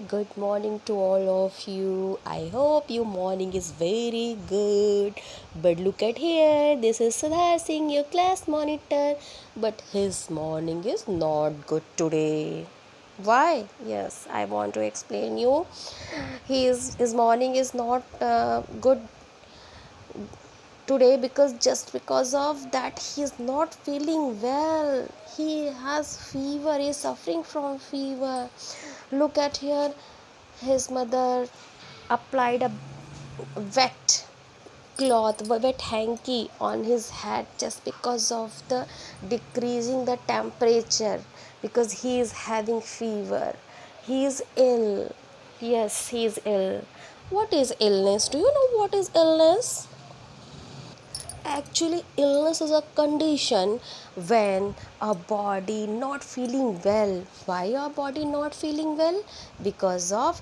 good morning to all of you. I hope your morning is very good. But look at here, this is Sudhar Singh, your class monitor. But his morning is not good today. Why? Yes, I want to explain you. His morning is not good today because just because of that he is not feeling well. He has fever, he is suffering from fever. Look at here, his mother applied a wet wet hanky on his head just because of the decreasing the temperature, because he is having fever. He is ill. Yes, he is ill. What is illness? Do you know what is illness? Actually, illness is a condition when a body not feeling well. Why our body not feeling well? Because of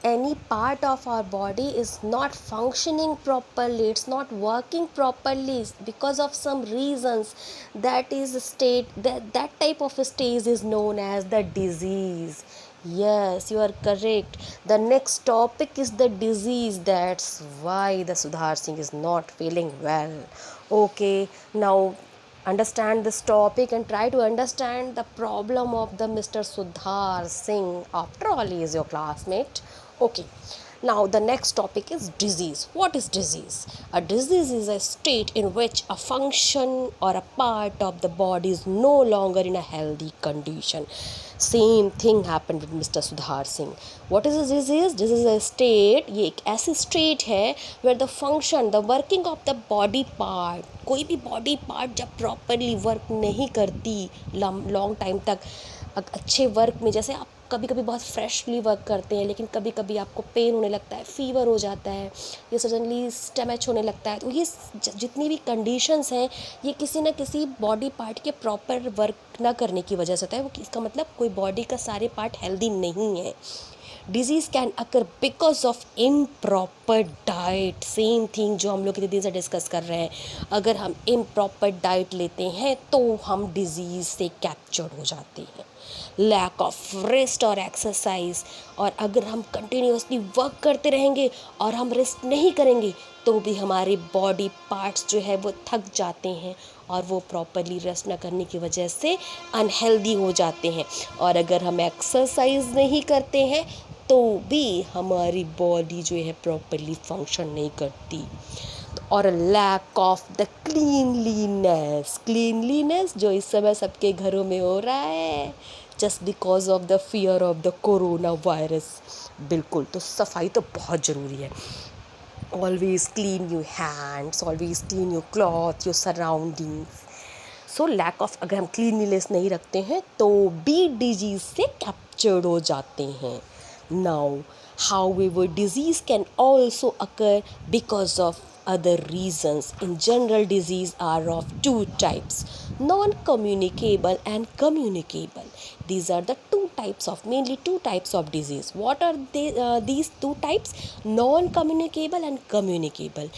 any part of our body is not functioning properly, it's not working properly because of some reasons. That is a state, that type of a stage is known as the disease. Yes, you are correct. The next topic is the disease. That's why the Sudhar Singh is not feeling well. Okay, now understand this topic and try to understand the problem of the Mr. Sudhar Singh. After all, he is your classmate. Okay, now the next topic is disease. What is disease? A disease is a state in which a function or a part of the body is no longer in a healthy condition. Same thing happened with Mr. Sudhar Singh. What is a disease? This is a state, ये एक ऐसी state है where the function, the working of the body part, कोई भी body part जब properly work नहीं करती long time तक, अच्छे वर्क में, जैसे आप कभी कभी बहुत फ्रेशली वर्क करते हैं लेकिन कभी कभी आपको पेन होने लगता है, फीवर हो जाता है या सडनली स्टमच होने लगता है, तो ये जितनी भी कंडीशंस हैं ये किसी न किसी बॉडी पार्ट के प्रॉपर वर्क ना करने की वजह से होता है। वो इसका मतलब कोई बॉडी का सारे पार्ट हेल्दी नहीं है। Disease can occur because of improper diet. Same thing जो हम लोग इतने दिन से डिस्कस कर रहे हैं, अगर हम इम्प्रॉपर डाइट लेते हैं तो हम डिजीज़ से कैप्चर्ड हो जाते हैं। लैक ऑफ रेस्ट और एक्सरसाइज, और अगर हम कंटिन्यूसली वर्क करते रहेंगे और हम रेस्ट नहीं करेंगे तो भी हमारे बॉडी पार्ट्स जो है वो थक जाते हैं और वो प्रॉपरली रेस्ट ना करने की वजह से अनहेल्दी हो जाते हैं। और अगर हम एक्सरसाइज नहीं करते हैं तो भी हमारी बॉडी जो है प्रॉपरली फंक्शन नहीं करती। और लैक ऑफ द क्लीनलीनेस जो इस समय सबके घरों में हो रहा है just because of the fear of the coronavirus. बिल्कुल, तो सफाई तो बहुत ज़रूरी है। Always clean your hands, always clean your cloth, your surroundings. So lack of, अगर हम क्लीनलीनेस नहीं रखते हैं तो भी डिजीज़ से कैप्चर्ड हो जाते हैं। Now however, disease can also occur because of other reasons. In general, disease are of two types: non-communicable and communicable. These are the mainly two types of disease. What are these two types? Non-communicable and communicable.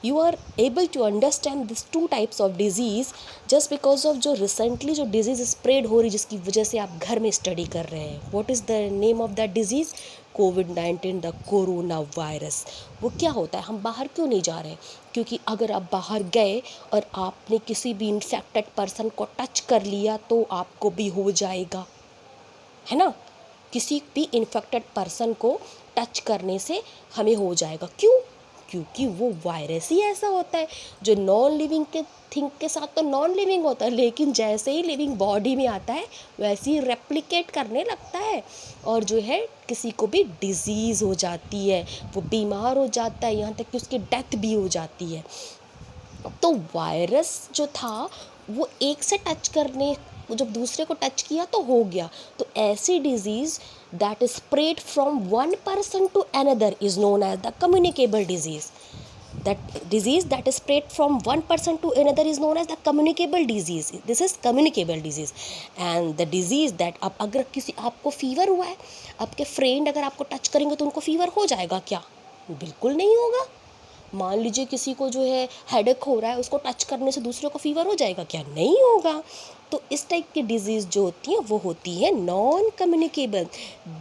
You are able to understand these two types of disease just because of जो recently जो disease spread हो रही, जिसकी वजह से आप घर में स्टडी कर रहे हैं। What is the name of that disease? Covid, the corona virus. वो क्या होता है? हम बाहर क्यों नहीं जा रहे हैं? क्योंकि अगर आप बाहर गए और आपने किसी भी इन्फेक्टेड पर्सन को टच कर लिया तो आपको भी हो जाएगा, है ना? किसी भी इन्फेक्टेड पर्सन को टच करने से हमें हो जाएगा। क्यों? क्योंकि वो वायरस ही ऐसा होता है जो नॉन लिविंग के थिंग के साथ तो नॉन लिविंग होता है, लेकिन जैसे ही लिविंग बॉडी में आता है वैसे ही रेप्लिकेट करने लगता है और जो है किसी को भी डिजीज़ हो जाती है, वो बीमार हो जाता है, यहाँ तक कि उसकी डेथ भी हो जाती है। तो वायरस जो था वो एक से टच करने, जब दूसरे को टच किया तो हो गया। तो ऐसी disease that is spread from one person to another is known as the communicable disease. That disease that is spread from one person to another is known as the communicable disease. This is communicable disease. And the disease that, अब अगर किसी आपको fever हुआ है, आपके friend अगर आपको touch करेंगे तो उनको फीवर हो जाएगा क्या? बिल्कुल नहीं होगा। मान लीजिए किसी को जो है हेडेक हो रहा है, उसको टच करने से दूसरे को फीवर हो जाएगा क्या? नहीं होगा। तो इस टाइप की डिजीज़ जो होती हैं वो होती है non communicable.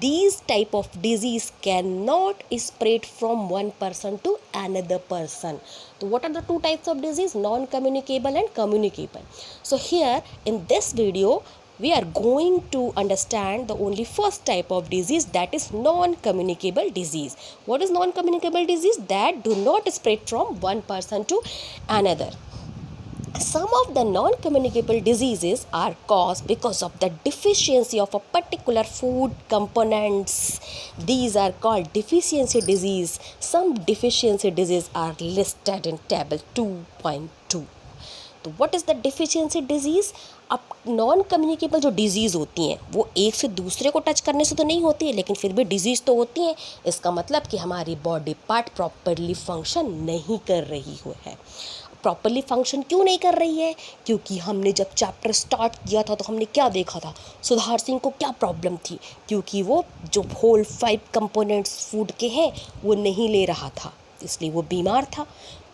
These type of disease can not spread from one person to another person. So what are the two types of disease? Non-communicable and communicable. So here in this video we are going to understand the only first type of disease, that is non-communicable disease. What is non-communicable disease? That do not spread from one person to another. Some of the non-communicable diseases are caused because of the deficiency of a particular food components. These are called deficiency disease. Some deficiency disease are listed in table 2.2. तो what is the deficiency disease? अब non communicable जो disease होती हैं वो एक से दूसरे को टच करने से तो नहीं होती है, लेकिन फिर भी डिजीज़ तो होती हैं. इसका मतलब कि हमारी बॉडी पार्ट प्रॉपरली फंक्शन नहीं कर रही है. प्रॉपरली फंक्शन क्यों नहीं कर रही है? क्योंकि हमने जब चैप्टर स्टार्ट किया था तो हमने क्या देखा था? सुधार सिंह को क्या प्रॉब्लम थी? क्योंकि वो जो होल 5 कंपोनेंट्स फूड के हैं वो नहीं ले रहा था, इसलिए वो बीमार था.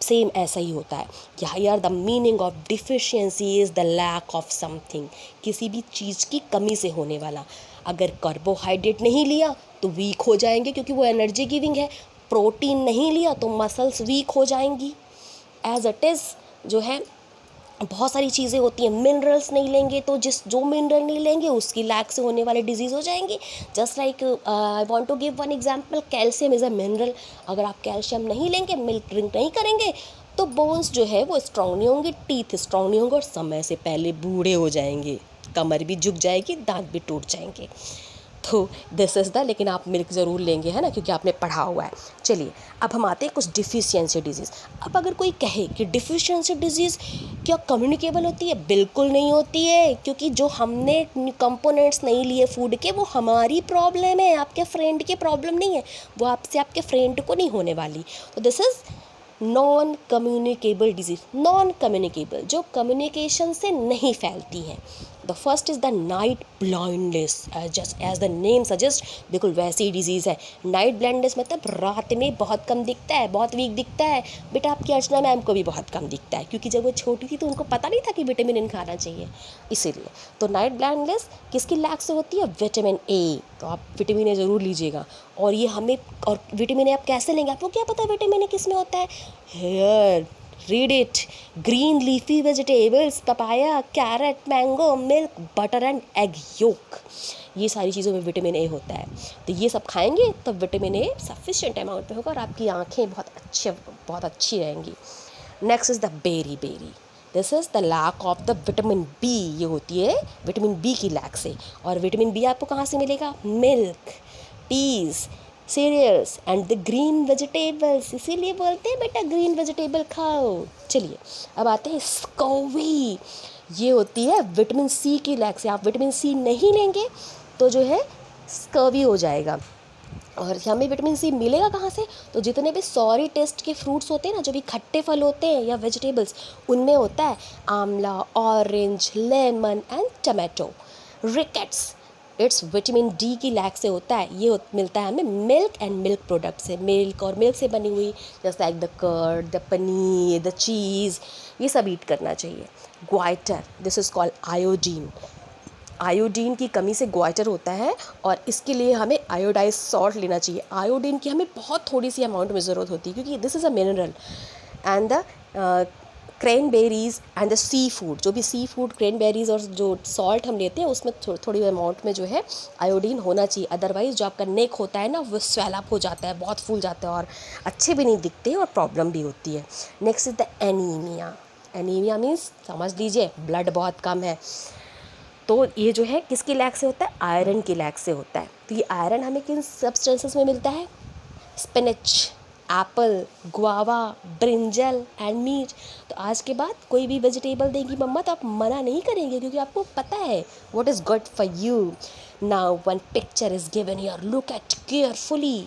सेम ऐसा ही होता है. यार the meaning of deficiency is the lack of something. किसी भी चीज़ की कमी से होने वाला. अगर कार्बोहाइड्रेट नहीं लिया तो वीक हो जाएंगे क्योंकि वो एनर्जी गिविंग है. प्रोटीन नहीं लिया तो मसल्स वीक हो जाएंगी. एज इट इज़ जो है बहुत सारी चीज़ें होती हैं. मिनरल्स नहीं लेंगे तो जो मिनरल नहीं लेंगे उसकी लैक से होने वाले डिजीज़ हो जाएंगी. Just like I want to give one example. Calcium is a mineral. अगर आप कैल्शियम नहीं लेंगे, मिल्क ड्रिंक नहीं करेंगे तो बोन्स जो है वो स्ट्रॉन्ग नहीं होंगे, टीथ स्ट्रॉन्ग नहीं होंगे और समय से पहले बूढ़े हो जाएंगे. कमर भी झुक जाएगी, दांत भी टूट जाएंगे. तो दिस इज़ द, लेकिन आप मिल्क ज़रूर लेंगे, है ना, क्योंकि आपने पढ़ा हुआ है. चलिए अब हम आते हैं कुछ डिफिशियंसी डिजीज़. अब अगर कोई कहे कि डिफिशियंसी डिजीज़ क्या कम्युनिकेबल होती है? बिल्कुल नहीं होती है, क्योंकि जो हमने कंपोनेंट्स नहीं लिए फूड के वो हमारी प्रॉब्लम है, आपके फ्रेंड की प्रॉब्लम नहीं है. वो आपसे आपके फ्रेंड को नहीं होने वाली. तो this is non communicable disease. Non communicable जो कम्युनिकेशन से नहीं फैलती हैं. The first is the night blindness. Just as the name suggest, बिल्कुल वैसी डिजीज़ है. नाइट ब्लाइंडनेस मतलब रात में बहुत कम दिखता है, बहुत वीक दिखता है. बेटा आपकी अर्चना मैम को भी बहुत कम दिखता है, क्योंकि जब वो छोटी थी तो उनको पता नहीं था कि विटामिन इन खाना चाहिए, इसीलिए. तो नाइट ब्लाइंडनेस किसकी लैक से होती है? Vitamin A. तो आप विटामिन ए ज़रूर लीजिएगा. और ये हमें, और विटामिन ए आप कैसे लेंगे? आपको क्या पता है विटामिन ए किस में होता है? Here, read it. Green leafy vegetables, papaya, carrot, mango, milk, butter and egg yolk. ये सारी चीज़ों में विटामिन ए होता है. तो ये सब खाएंगे तो विटामिन ए सफिशिएंट अमाउंट में होगा और आपकी आँखें बहुत अच्छी रहेंगी. Next is the berry. This is the lack of the vitamin B. ये होती है विटामिन बी की लैक से. और विटामिन बी आपको कहाँ से मिलेगा? Milk, peas, cereals and the green vegetables. इसीलिए बोलते हैं बेटा ग्रीन वेजिटेबल खाओ. चलिए अब आते हैं स्कोवी. ये होती है विटामिन सी की लैक से. आप विटामिन सी नहीं लेंगे तो जो है स्कर्वी हो जाएगा. और हमें विटामिन सी मिलेगा कहाँ से? तो जितने भी सॉरी टेस्ट के फ्रूट्स होते हैं ना, जो भी खट्टे फल होते हैं या वेजिटेबल्स, उनमें होता है आंवला, orange, lemon and tomato. Rickets it's vitamin D की लैक से होता है. ये मिलता है हमें मिल्क एंड मिल्क प्रोडक्ट से. मिल्क और मिल्क से बनी हुई जैसे like the curd, the paneer, the cheese, ये सब ईट करना चाहिए. Goitre, this is called iodine. Iodine की कमी से ग्वाइटर होता है और इसके लिए हमें आयोडाइज सॉल्ट लेना चाहिए. आयोडीन की हमें बहुत थोड़ी सी अमाउंट में ज़रूरत होती है क्योंकि this is a mineral. And the cranberries and the sea food, जो भी सी फूड, क्रैनबेरीज और जो सॉल्ट हम लेते हैं उसमें थोड़ी अमाउंट में जो है आयोडीन होना चाहिए. अदरवाइज़ जो आपका नेक होता है ना वो स्वेल अप हो जाता है, बहुत फूल जाता है और अच्छे भी नहीं दिखते और प्रॉब्लम भी होती है. Next is the anaemia. Anaemia means समझ लीजिए ब्लड बहुत कम है. तो ये जो है किसकी लैक से होता है? आयरन की लैक से होता है. तो ये आयरन हमें किन सब्सटेंसेस में मिलता है? Spinach, apple, guava, brinjal and meat. तो आज के बाद कोई भी वेजिटेबल देगी मम्मा तो आप मना नहीं करेंगे क्योंकि आपको पता है what is good for you. Now one picture is given here, look at carefully.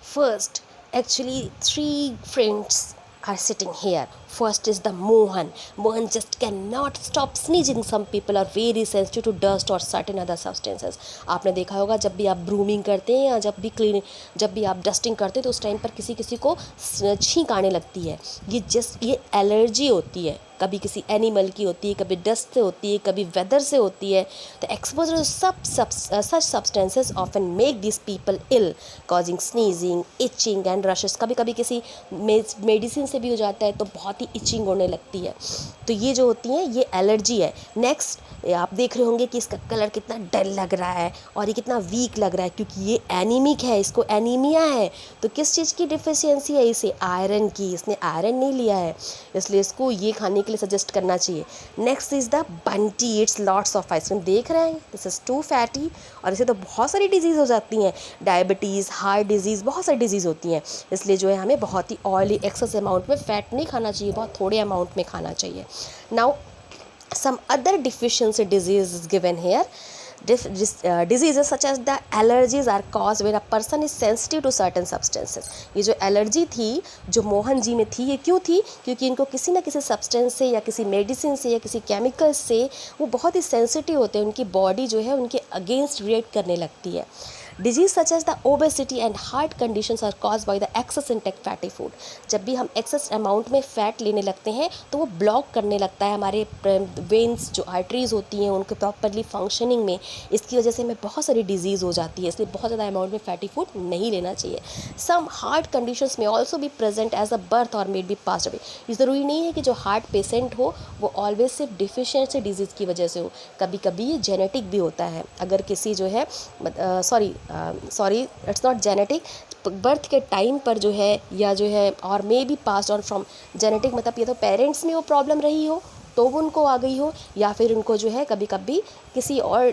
First, actually 3 friends are sitting here. First is the Mohan. Mohan just cannot stop sneezing. Some people are very sensitive to dust or certain other substances. आपने देखा होगा जब भी आप brooming करते हैं या जब भी आप डस्टिंग करते हैं तो उस टाइम पर किसी को छींक आने लगती है. ये एलर्जी होती है. कभी किसी एनिमल की होती है, कभी डस्ट से होती है, कभी वेदर से होती है। तो exposure such substances often make this people ill, causing sneezing, itching and rashes. कभी कभी किसी मेडिसिन से भी हो जाता है तो बहुत ही इचिंग होने लगती है। तो ये जो होती हैं ये एलर्जी है। नेक्स्ट आप देख रहे होंगे कि इसका कलर कितना डल लग रहा है और ये कितना वीक लग रहा है, क्योंकि ये एनीमिक है, इसको एनीमिया है। तो किस चीज़ की डिफिशियंसी है इसे? आयरन की। इसने आयरन नहीं लिया है, इसलिए इसको ये खाने के लिए सजेस्ट करना चाहिए। Next is the Bunty, it's lots of ice cream. देख रहे हैं दिस इज़ टू फैटी, और इसे तो बहुत सारी डिजीज़ हो जाती हैं, डायबिटीज़, हार्ट डिजीज़, बहुत सारी डिजीज़ होती हैं। इसलिए जो है हमें बहुत ही ऑयली एक्सेस अमाउंट में फ़ैट नहीं खाना चाहिए, बहुत थोड़े अमाउंट में खाना चाहिए। Now some other deficiency diseases given here. Diseases such as the allergies are caused when a person is sensitive to certain substances. ये जो एलर्जी थी जो मोहन जी में थी, ये क्यों थी? क्योंकि इनको किसी न किसी सब्सटेंस से या किसी मेडिसिन से या किसी केमिकल से वो बहुत ही सेंसिटिव होते हैं, उनकी बॉडी जो है उनके अगेंस्ट रिएक्ट करने लगती है। Disease such as the obesity and heart conditions are caused by the excess intake fatty food. जब भी हम एक्सेस अमाउंट में फ़ैट लेने लगते हैं तो वो ब्लॉक करने लगता है हमारे वेन्स, जो आर्टरीज़ होती हैं उनके प्रॉपरली फंक्शनिंग में। इसकी वजह से हमें बहुत सारी डिजीज़ हो जाती है, इसलिए बहुत ज़्यादा अमाउंट में फैटी फूड नहीं लेना चाहिए। सम हार्ट कंडीशंस में ऑल्सो भी प्रेजेंट एज अ बर्थ और मेड बी पास्ड अवे। ये ज़रूरी नहीं है कि जो हार्ट पेशेंट हो वो ऑलवेज सिर्फ डिफिशियंसी डिजीज़ की वजह से हो, कभी कभी ये जेनेटिक भी होता है। अगर किसी जो है sorry it's not genetic, birth के टाइम पर जो है या जो है और may be passed on from genetic, मतलब ये तो पेरेंट्स में वो प्रॉब्लम रही हो तो वो उनको आ गई हो, या फिर उनको जो है कभी कभी किसी और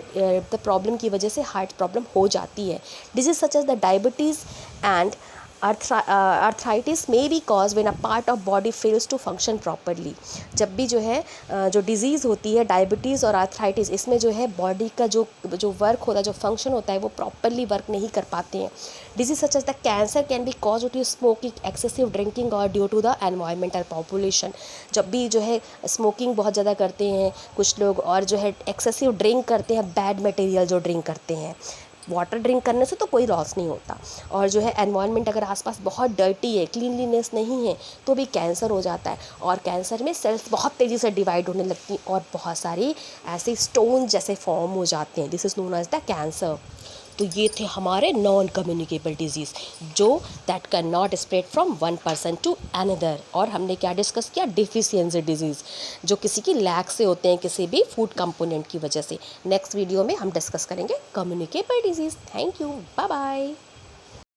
प्रॉब्लम की वजह से हार्ट प्रॉब्लम हो जाती है। Disease such as the diabetes and arthritis may be caused when a part of body fails to function properly. जब भी जो है जो डिज़ीज़ होती है डायबिटीज़ और आर्थराइटिस, इसमें जो है बॉडी का जो वर्क होता है, जो फंक्शन होता है वो प्रॉपरली वर्क नहीं कर पाते हैं। Disease such as the cancer can be cause due to smoking, excessive drinking और due to the environmental population. जब भी जो है स्मोकिंग बहुत ज़्यादा करते हैं कुछ लोग और जो है एक्सेसिव ड्रिंक करते हैं, बैड मटेरियल जो ड्रिंक करते हैं, वाटर ड्रिंक करने से तो कोई लॉस नहीं होता, और जो है एनवायरनमेंट अगर आसपास बहुत डर्टी है, क्लीनलीनेस नहीं है, तो भी कैंसर हो जाता है। और कैंसर में सेल्स बहुत तेज़ी से डिवाइड होने लगती हैं और बहुत सारी ऐसे स्टोन जैसे फॉर्म हो जाते हैं। This is known as the cancer. तो ये थे हमारे नॉन कम्युनिकेबल डिजीज़ जो that can not spread from one person to another. और हमने क्या डिस्कस किया? डिफिशियंसी डिजीज़ जो किसी की लैक से होते हैं, किसी भी फूड कंपोनेंट की वजह से। नेक्स्ट वीडियो में हम डिस्कस करेंगे communicable diseases. Thank you, bye bye.